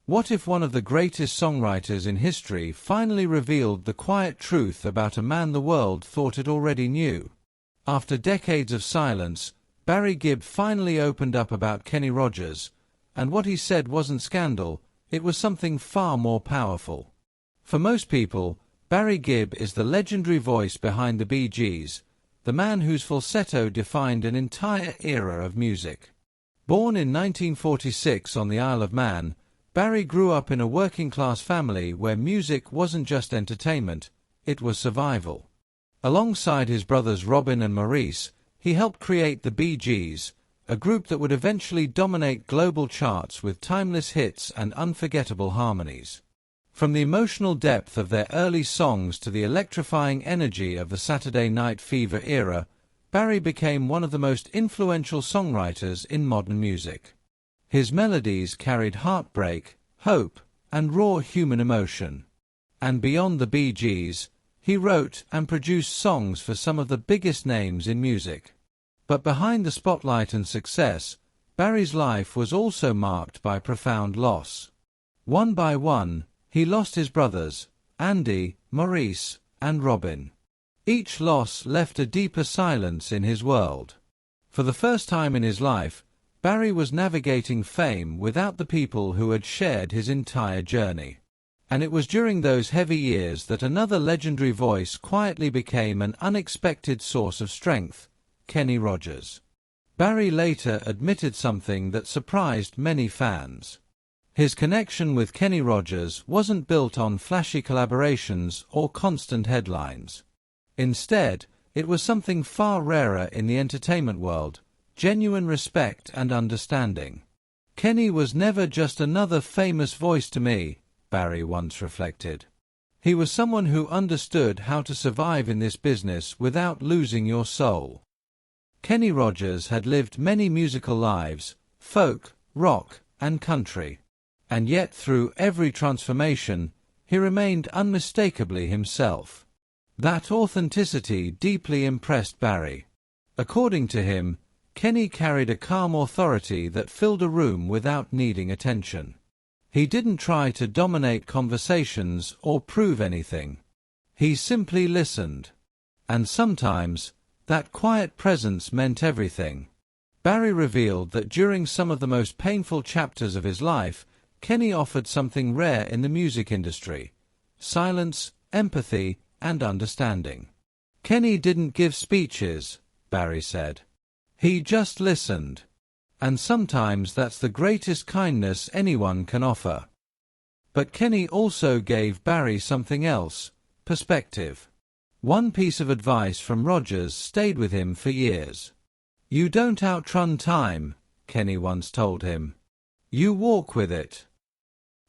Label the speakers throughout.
Speaker 1: What if one of the greatest songwriters in history finally revealed the quiet truth about a man the world thought it already knew? After decades of silence, Barry Gibb finally opened up about Kenny Rogers, and what he said wasn't scandal, it was something far more powerful. For most people, Barry Gibb is the legendary voice behind the Bee Gees, the man whose falsetto defined an entire era of music. Born in 1946 on the Isle of Man, Barry grew up in a working-class family where music wasn't just entertainment, it was survival. Alongside his brothers Robin and Maurice, he helped create the Bee Gees, a group that would eventually dominate global charts with timeless hits and unforgettable harmonies. From the emotional depth of their early songs to the electrifying energy of the Saturday Night Fever era, Barry became one of the most influential songwriters in modern music. His melodies carried heartbreak, hope, and raw human emotion. And beyond the Bee Gees, he wrote and produced songs for some of the biggest names in music. But behind the spotlight and success, Barry's life was also marked by profound loss. One by one, he lost his brothers, Andy, Maurice, and Robin. Each loss left a deeper silence in his world. For the first time in his life, Barry was navigating fame without the people who had shared his entire journey. And it was during those heavy years that another legendary voice quietly became an unexpected source of strength, Kenny Rogers. Barry later admitted something that surprised many fans. His connection with Kenny Rogers wasn't built on flashy collaborations or constant headlines. Instead, it was something far rarer in the entertainment world: genuine respect and understanding. Kenny was never just another famous voice to me, Barry once reflected. He was someone who understood how to survive in this business without losing your soul. Kenny Rogers had lived many musical lives, folk, rock, and country. And yet through every transformation, he remained unmistakably himself. That authenticity deeply impressed Barry. According to him, Kenny carried a calm authority that filled a room without needing attention. He didn't try to dominate conversations or prove anything. He simply listened. And sometimes, that quiet presence meant everything. Barry revealed that during some of the most painful chapters of his life, Kenny offered something rare in the music industry: silence, empathy, and understanding. Kenny didn't give speeches, Barry said. He just listened. And sometimes that's the greatest kindness anyone can offer. But Kenny also gave Barry something else: perspective. One piece of advice from Rogers stayed with him for years. "You don't outrun time," Kenny once told him. "You walk with it."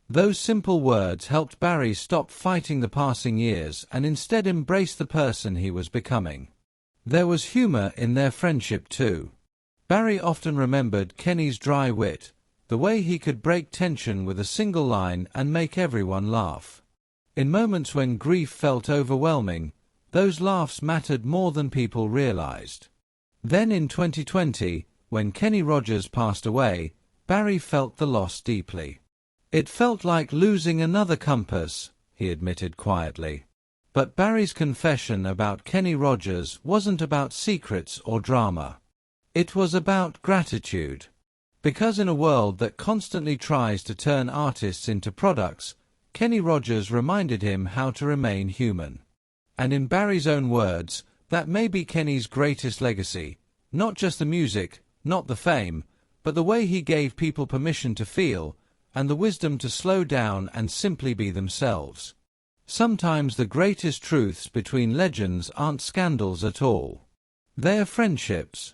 Speaker 1: Those simple words helped Barry stop fighting the passing years and instead embrace the person he was becoming. There was humor in their friendship too. Barry often remembered Kenny's dry wit, the way he could break tension with a single line and make everyone laugh. In moments when grief felt overwhelming, those laughs mattered more than people realized. Then in 2020, when Kenny Rogers passed away, Barry felt the loss deeply. "It felt like losing another compass," he admitted quietly. But Barry's confession about Kenny Rogers wasn't about secrets or drama. It was about gratitude. Because in a world that constantly tries to turn artists into products, Kenny Rogers reminded him how to remain human. And in Barry's own words, that may be Kenny's greatest legacy: not just the music, not the fame, but the way he gave people permission to feel, and the wisdom to slow down and simply be themselves. Sometimes the greatest truths between legends aren't scandals at all. They're friendships.